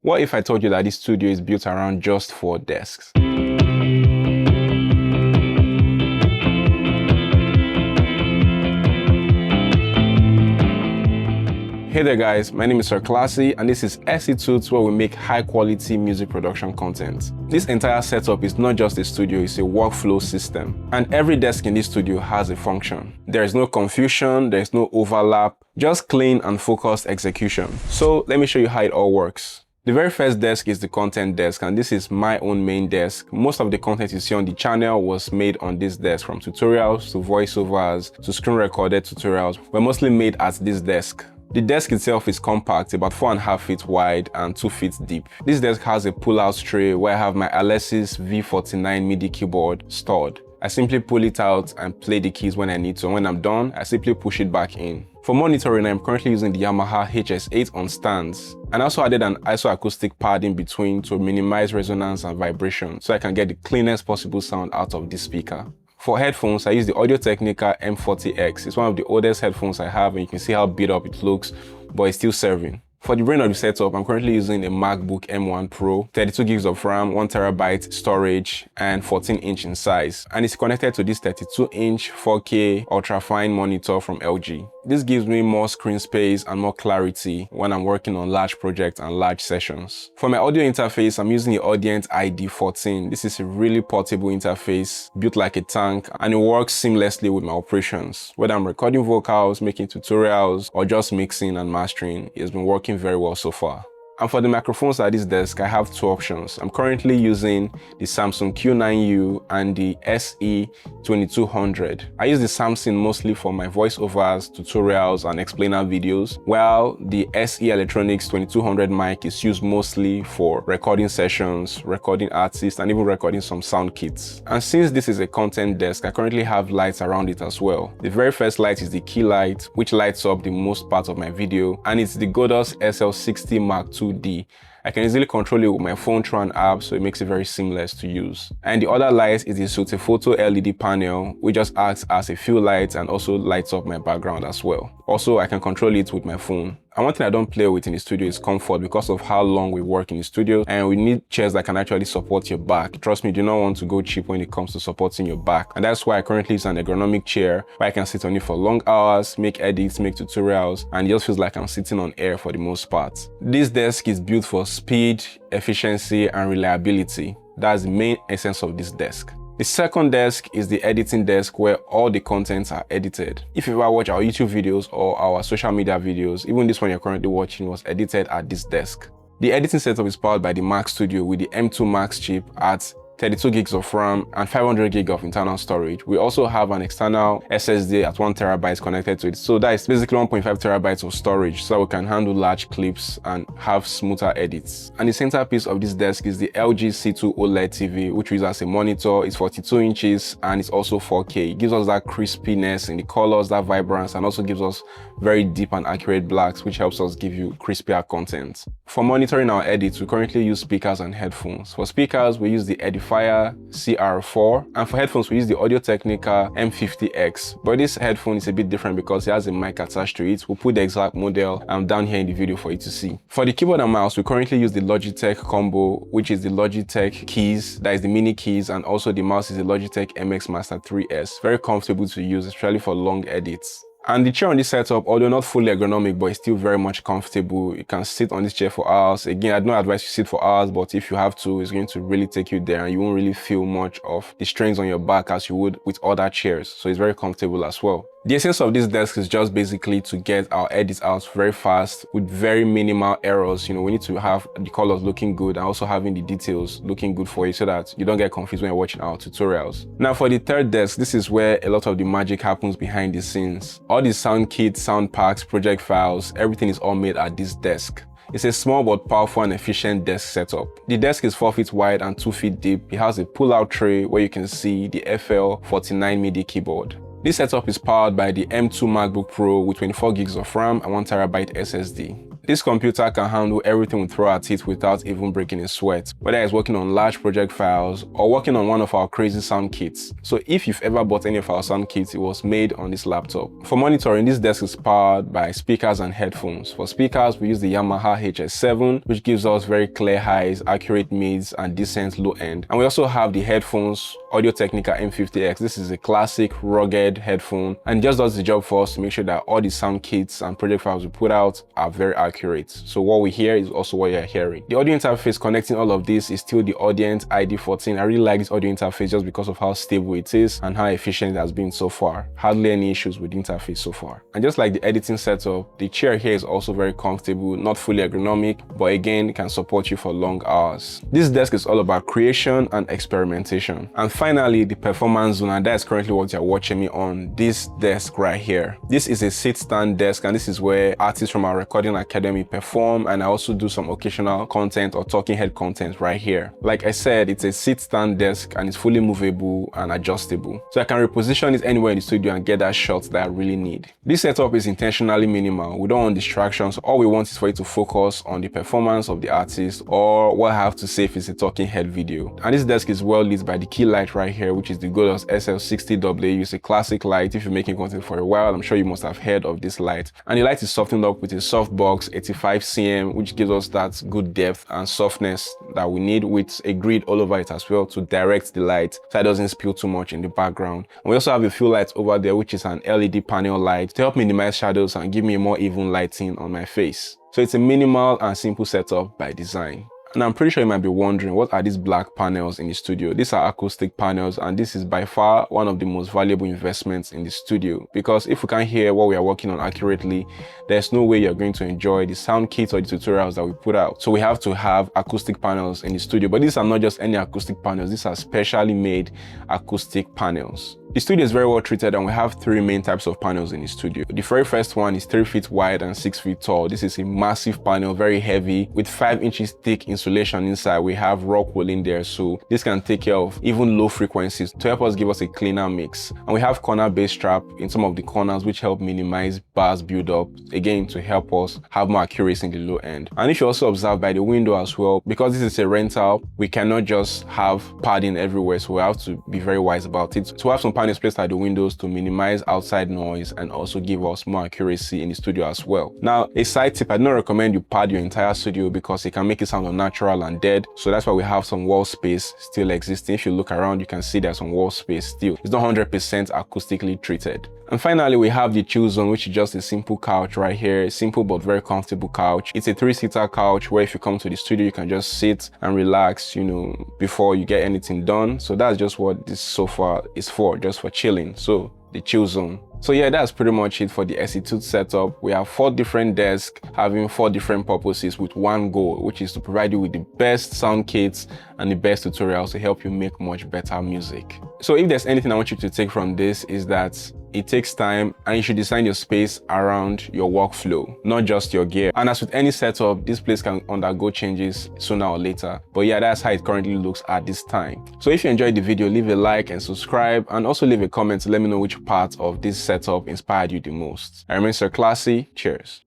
What if I told you that this studio is built around just 4 desks? Hey there guys, my name is Sir Classy and this is SC TUTS, where we make high quality music production content. This entire setup is not just a studio, it's a workflow system. And every desk in this studio has a function. There is no confusion, there is no overlap, just clean and focused execution. So let me show you how it all works. The very first desk is the content desk, and this is my own main desk. Most of the content you see on the channel was made on this desk, from tutorials to voiceovers to screen recorded tutorials were mostly made at this desk. The desk itself is compact, about 4.5 feet wide and 2 feet deep. This desk has a pull-out tray where I have my Alesis V49 MIDI keyboard stored. I simply pull it out and play the keys when I need to, and when I'm done, I simply push it back in. For monitoring, I'm currently using the Yamaha HS8 on stands, and I also added an isoacoustic pad in between to minimize resonance and vibration so I can get the cleanest possible sound out of this speaker. For headphones, I use the Audio-Technica M40X. It's one of the oldest headphones I have, and you can see how beat up it looks, but it's still serving. For the brain of the setup, I'm currently using a MacBook M1 Pro, 32 gigs of RAM, 1 terabyte storage, and 14-inch in size. And it's connected to this 32-inch 4K ultrafine monitor from LG. This gives me more screen space and more clarity when I'm working on large projects and large sessions. For my audio interface, I'm using the Audient ID14. This is a really portable interface, built like a tank, and it works seamlessly with my operations. Whether I'm recording vocals, making tutorials, or just mixing and mastering, it's been working very well so far. And for the microphones at this desk, I have 2 options. I'm currently using the Samsung Q9U and the SE 2200. I use the Samsung mostly for my voiceovers, tutorials, and explainer videos, while the SE Electronics 2200 mic is used mostly for recording sessions, recording artists, and even recording some sound kits. And since this is a content desk, I currently have lights around it as well. The very first light is the key light, which lights up the most part of my video, and it's the Godos SL60 Mark II D. I can easily control it with my phone through an app, so it makes it very seamless to use. And the other light is the Sotephoto LED panel, which just acts as a fill light and also lights up my background as well. Also, I can control it with my phone. And one thing I don't play with in the studio is comfort, because of how long we work in the studio, and we need chairs that can actually support your back. Trust me, you do not want to go cheap when it comes to supporting your back. And that's why I currently use an ergonomic chair where I can sit on it for long hours, make edits, make tutorials, and it just feels like I'm sitting on air for the most part. This desk is built for speed, efficiency, and reliability. That's the main essence of this desk. The second desk is the editing desk, where all the contents are edited. If you ever watch our YouTube videos or our social media videos, even this one you're currently watching was edited at this desk. The editing setup is powered by the Mac Studio with the M2 Max chip at 32 gigs of RAM and 500 gig of internal storage. We also have an external SSD at 1 terabyte connected to it. So that is basically 1.5 terabytes of storage, so we can handle large clips and have smoother edits. And the centerpiece of this desk is the LG C2 OLED TV, which we use as a monitor. It's 42 inches and it's also 4K. It gives us that crispiness in the colors, that vibrance, and also gives us very deep and accurate blacks, which helps us give you crispier content. For monitoring our edits, we currently use speakers and headphones. For speakers, we use the Edifier CR4, and for headphones, we use the Audio-Technica M50X. But this headphone is a bit different because it has a mic attached to it. We'll put the exact model down here in the video for you to see. For the keyboard and mouse, we currently use the Logitech Combo, which is the Logitech keys, that is the mini keys, and also the mouse is the Logitech MX Master 3S. Very comfortable to use, especially for long edits. And the chair on this setup, although not fully ergonomic, but it's still very much comfortable. You can sit on this chair for hours. Again, I don't advise you sit for hours, but if you have to, it's going to really take you there, and you won't really feel much of the strains on your back as you would with other chairs. So it's very comfortable as well. The essence of this desk is just basically to get our edits out very fast with very minimal errors. You know, we need to have the colors looking good and also having the details looking good for you so that you don't get confused when you're watching our tutorials. Now for the third desk, this is where a lot of the magic happens behind the scenes. All the sound kits, sound packs, project files, everything is all made at this desk. It's a small but powerful and efficient desk setup. The desk is 4 feet wide and 2 feet deep. It has a pull-out tray where you can see the FL49 MIDI keyboard. This setup is powered by the M2 MacBook Pro with 24 gigs of RAM and 1 terabyte SSD. This computer can handle everything we throw at it without even breaking a sweat, whether it's working on large project files or working on one of our crazy sound kits. So if you've ever bought any of our sound kits, it was made on this laptop. For monitoring, this desk is powered by speakers and headphones. For speakers, we use the Yamaha HS7, which gives us very clear highs, accurate mids, and decent low end. And we also have the headphones, Audio-Technica M50X. This is a classic, rugged headphone, and it just does the job for us to make sure that all the sound kits and project files we put out are very accurate. So what we hear is also what you're hearing. The audio interface connecting all of this is still the Audient ID14. I really like this audio interface just because of how stable it is and how efficient it has been so far. Hardly any issues with the interface so far. And just like the editing setup, the chair here is also very comfortable, not fully ergonomic, but again, it can support you for long hours. This desk is all about creation and experimentation. And finally, the performance zone, and that's currently what you're watching me on, this desk right here. This is a sit-stand desk, and this is where artists from our recording academy perform, and I also do some occasional content or talking head content right here. Like I said, it's a sit-stand desk and it's fully movable and adjustable. So I can reposition it anywhere in the studio and get that shot that I really need. This setup is intentionally minimal. We don't want distractions. All we want is for you to focus on the performance of the artist or what I have to say if it's a talking head video. And this desk is well lit by the key light right here, which is the Godos SL60W. It's a classic light. If you're making content for a while, I'm sure you must have heard of this light. And the light is softened up with a softbox 85 cm, which gives us that good depth and softness that we need, with a grid all over it as well to direct the light so it doesn't spill too much in the background. And we also have a few lights over there, which is an LED panel light to help minimize shadows and give me a more even lighting on my face. So it's a minimal and simple setup by design. And I'm pretty sure you might be wondering, what are these black panels in the studio? These are acoustic panels, and this is by far one of the most valuable investments in the studio, because if we can't hear what we are working on accurately, there's no way you're going to enjoy the sound kits or the tutorials that we put out. So we have to have acoustic panels in the studio, but these are not just any acoustic panels. These are specially made acoustic panels. The studio is very well treated, and we have three main types of panels in the studio. The very first one is 3 feet wide and 6 feet tall. This is a massive panel, very heavy, with 5 inches thick insulation inside. We have rock wool in there, so this can take care of even low frequencies to help us give us a cleaner mix. And we have corner bass strap in some of the corners, which help minimize bass buildup, again to help us have more accuracy in the low end. And if you also observe by the window as well, because this is a rental, we cannot just have padding everywhere, so we have to be very wise about it. So we have some panels placed at the windows to minimize outside noise and also give us more accuracy in the studio as well. Now, a side tip, I do not recommend you pad your entire studio because it can make it sound unnatural and dead. So that's why we have some wall space still existing. If you look around, you can see there's some wall space still. It's not 100% acoustically treated. And finally, we have the chill zone, which is just a simple couch right here. A simple but very comfortable couch. It's a 3-seater couch where if you come to the studio, you can just sit and relax, you know, before you get anything done. So that's just what this sofa is for, just for chilling. So the chill zone. So yeah, that's pretty much it for the SC TUTS setup. We have 4 different desks having 4 different purposes with one goal, which is to provide you with the best sound kits and the best tutorials to help you make much better music. So if there's anything I want you to take from this, is that it takes time and you should design your space around your workflow, not just your gear. And as with any setup, this place can undergo changes sooner or later. But yeah, that's how it currently looks at this time. So if you enjoyed the video, leave a like and subscribe, and also leave a comment to let me know which part of this setup inspired you the most. I remain Sir Classy. Cheers.